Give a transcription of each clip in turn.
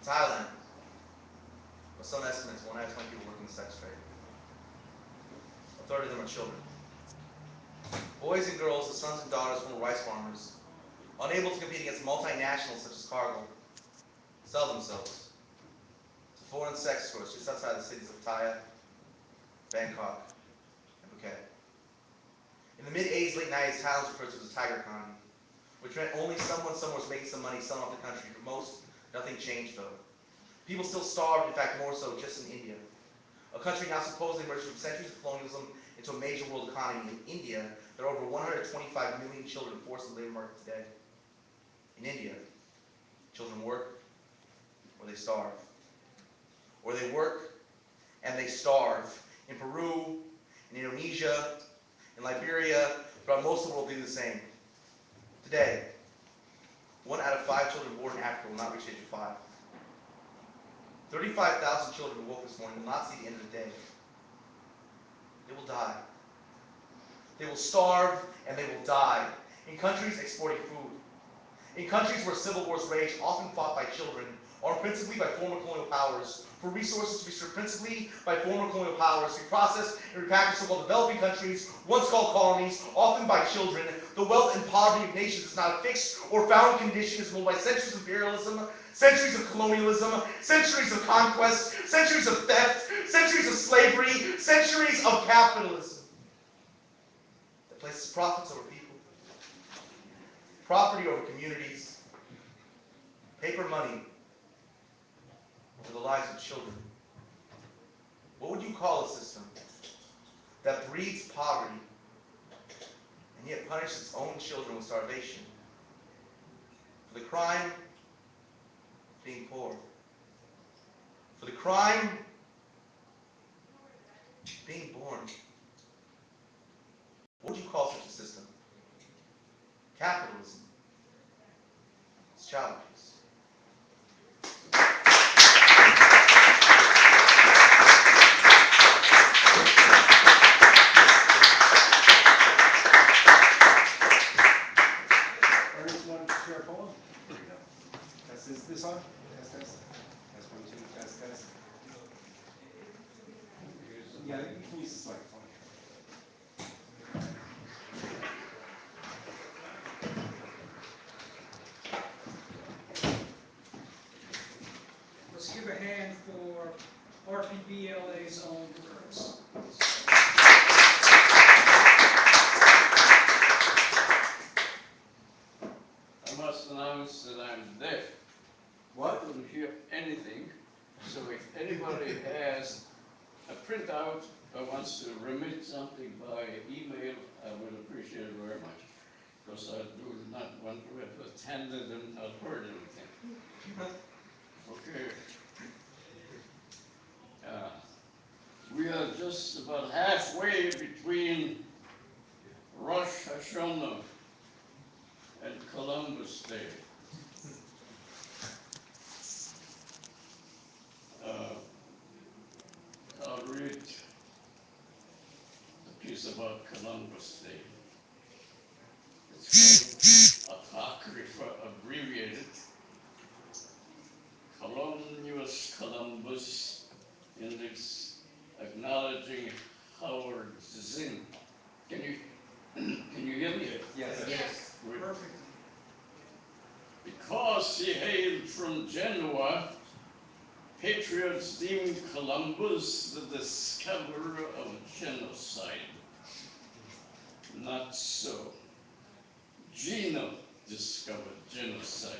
Thailand, by some estimates, 1 out of 20 people work in the sex trade. A third of them are children. Boys and girls, the sons and daughters of former rice farmers, unable to compete against multinationals such as Cargill, sell themselves to foreign sex stores just outside the cities of Pattaya, Bangkok, and Phuket. In the mid-80s, late 90s, Thailand was referred to as a tiger economy, which meant only someone somewhere was making some money selling off the country. For most, nothing changed though. People still starved, in fact more so, just in India. A country now supposedly emerged from centuries of colonialism into a major world economy. In India, there are over 125 million children forced in the labor market today. In India, children work or they starve. Or they work and they starve. In Peru, in Indonesia, in Liberia, throughout most of the world, do the same. Today, 1 out of 5 children born in Africa will not reach the age of 5. 35,000 children who woke this morning will not see the end of the day. They will die. They will starve and they will die. In countries exporting food. In countries where civil wars rage, often fought by children, or principally by former colonial powers, for resources to be served principally by former colonial powers, to be processed and repackaged in so-called developing countries, once called colonies, often by children. The wealth and poverty of nations is not a fixed or found condition. It's ruled by centuries of imperialism, centuries of colonialism, centuries of conquest, centuries of theft, centuries of slavery, centuries of capitalism that places profits over people, property over communities, paper money over the lives of children. What would you call a system that breeds poverty and yet punishes its own children with starvation for the crime of being poor, for the crime of being born? What would you call such a system? Capitalism. It's child abuse. Ernest wanted to share a poem? Here we go. Is this on? Test, test. Test, 1, 2, test, test. Yeah, you can use this microphone. Let's give a hand for RPBLA's own Chris. I must announce that I'm deaf. What? I couldn't hear anything. So if anybody has a printout or wants to remit something by email, I would appreciate it very much. Because I do not want to have attended and not heard anything. Okay. We are just about halfway between Rosh Hashanah and Columbus Day. Uh, I'll read a piece about Columbus Day. It's called Apocrypha abbreviated. Colonius Columbus Index acknowledging Howard Zinn. Can you can you hear me? Yes. Yes, Good. perfect. Because he hailed from Genoa, patriots deemed Columbus the discoverer of genocide. Not so. Gino discovered genocide.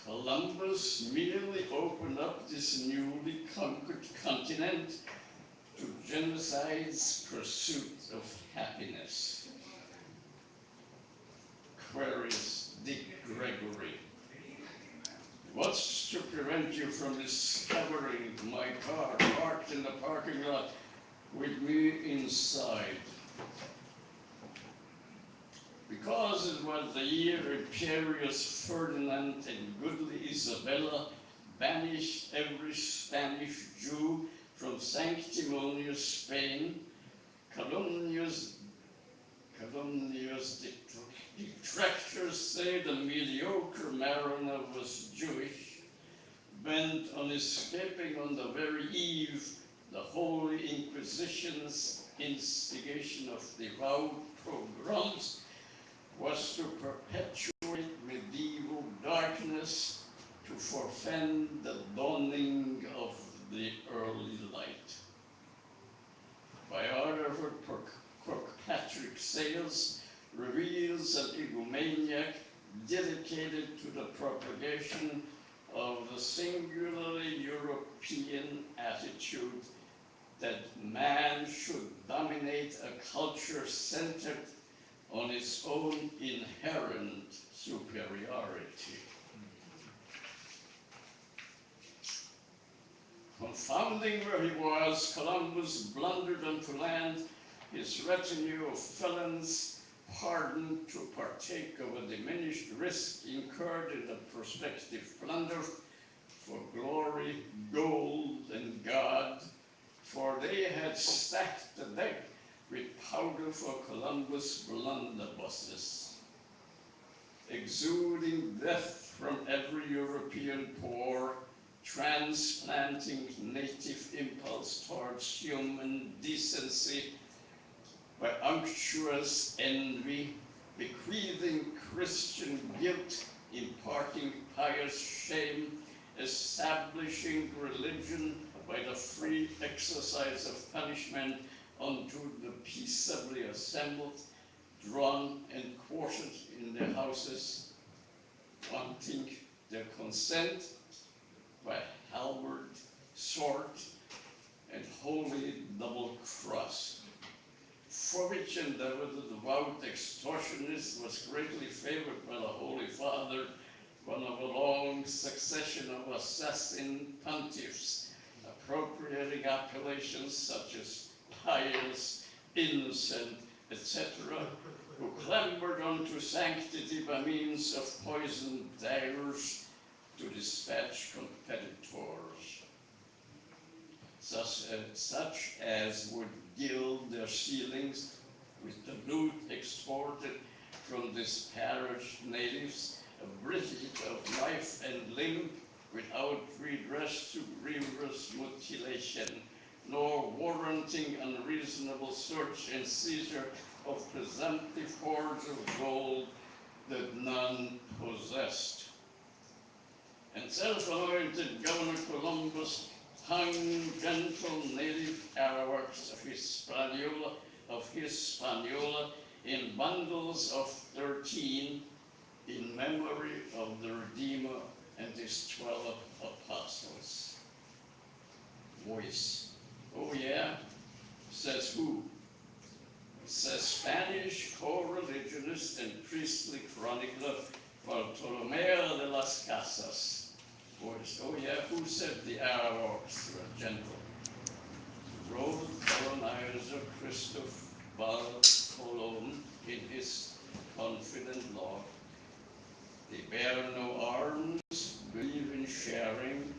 Columbus merely opened up this newly conquered continent to genocide's pursuit of happiness. Queries Dick Gregory. What's to prevent you from discovering my car parked in the parking lot with me inside? Because it was the year imperious Ferdinand and goodly Isabella banished every Spanish Jew from sanctimonious Spain, calumnious detractors say the mediocre mariner was Jewish, bent on escaping on the very eve the Holy Inquisition's instigation of devout pogroms, was to perpetuate medieval darkness, to forfend the dawning of the early light. Biographer Kirkpatrick Sales reveals an egomaniac dedicated to the propagation of the singularly European attitude that man should dominate a culture centered on its own inherent superiority. Confounding where he was, Columbus blundered onto land, his retinue of felons pardoned to partake of a diminished risk incurred in the prospective plunder for glory, gold, and God, for they had stacked the deck with powder for Columbus' blunderbusses, exuding death from every European pore, transplanting native impulse towards human decency by unctuous envy, bequeathing Christian guilt, imparting pious shame, establishing religion by the free exercise of punishment unto the peaceably assembled, drawn and quartered in their houses, wanting their consent by halberd, sword, and holy double cross, for which endeavor the devout extortionist was greatly favored by the Holy Father, one of a long succession of assassin pontiffs, appropriating appellations such as pious, innocent, etc., who clambered onto sanctity by means of poisoned daggers to dispatch competitors, such as would gild their ceilings with the loot extorted from disparaged natives, abridged of life and limb, without redress to grievous mutilation, nor warranting unreasonable search and seizure of presumptive hoards of gold that none possessed. And self-anointed Governor Columbus hung gentle native Arawaks of Hispaniola in bundles of 13 in memory of the Redeemer and his 12 apostles. Voice. Oh yeah? Says who? Says Spanish co-religionist and priestly chronicler Bartolomeo de las Casas. Voice. Oh yeah, who said the Arawaks were gentle? Wrote colonizer Cristobal Colon in his confident log. They bear no arms, believe in sharing.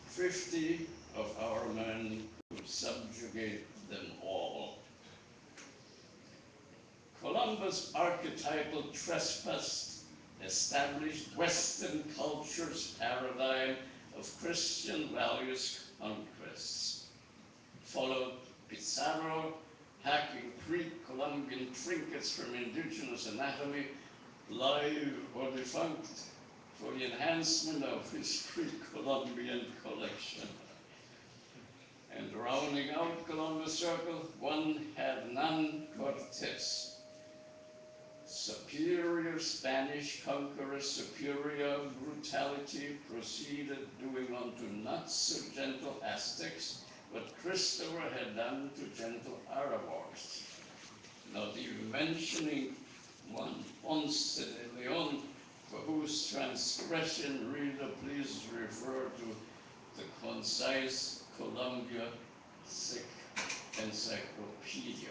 50 of our men could subjugate them all. Columbus' archetypal trespass established Western culture's paradigm of Christian values conquests. Followed Pizarro, hacking pre-Columbian trinkets from indigenous anatomy, live or defunct, for the enhancement of his pre-Columbian collection. And rounding out Columbus' circle, one Hernan Cortes, superior Spanish conqueror, superior brutality proceeded, doing unto not so gentle Aztecs what Christopher had done to gentle Arawaks, not even mentioning one Ponce de Leon, for whose transgression reader please refer to the concise Columbia Encyclopedia.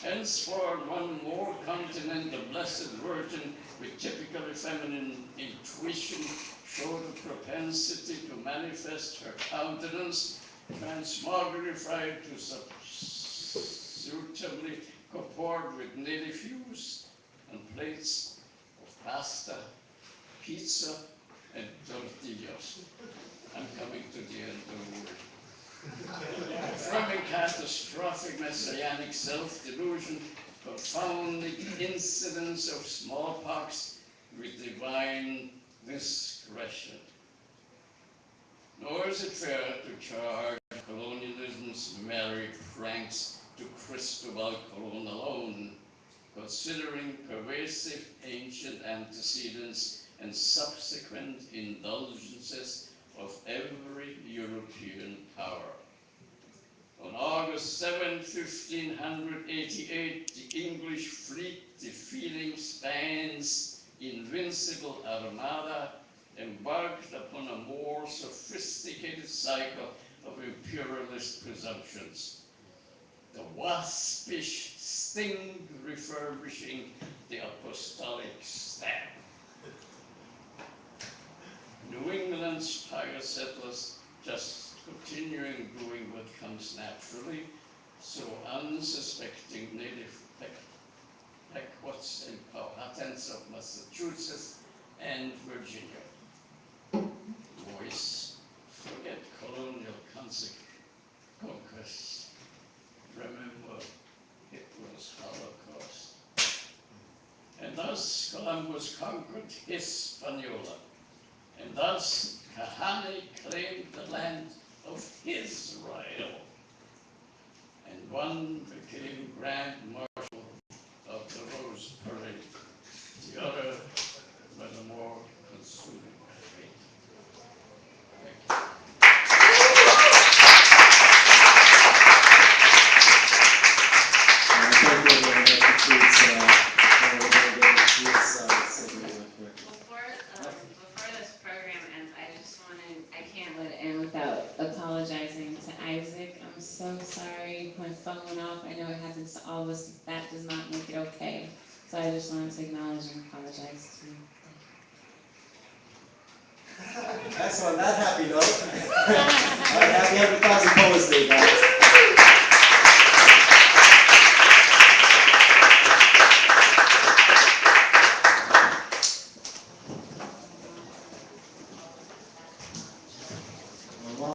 Henceforth, one more continent, the Blessed Virgin, with typically feminine intuition, showed a propensity to manifest her countenance, transmogrified to suitably comport with native hues and plates of pasta, pizza, and tortillas. I'm coming to the end, don't worry. From a catastrophic messianic self-delusion, confounding incidents of smallpox with divine discretion. Nor is it fair to charge colonialism's merry pranks to Cristobal Colon alone, considering pervasive ancient antecedents and subsequent indulgences of every European power. On August 7, 1588, the English fleet, defeating Spain's invincible armada, embarked upon a more sophisticated cycle of imperialist presumptions. The waspish sting refurbishing the apostolic stamp. New England's pious settlers just continuing doing what comes naturally, so unsuspecting native Pequots and Powhatans of Massachusetts and Virginia. Voice, forget colonial conquests. Remember Hitler's Holocaust. And thus Columbus conquered Hispaniola. And thus Kahane claimed the land of Israel. And one became Grand Marshal of the Rose Parade. The other by the more consuming fate. Thank you. Thank you very much. Please, Before this program ends, I can't let it end without apologizing to Isaac. I'm so sorry. My phone went off. I know it happens to all of us. That does not make it okay. So I just wanted to acknowledge and apologize to you. That's on that happy note. Happy 100,000 Polish Day, guys.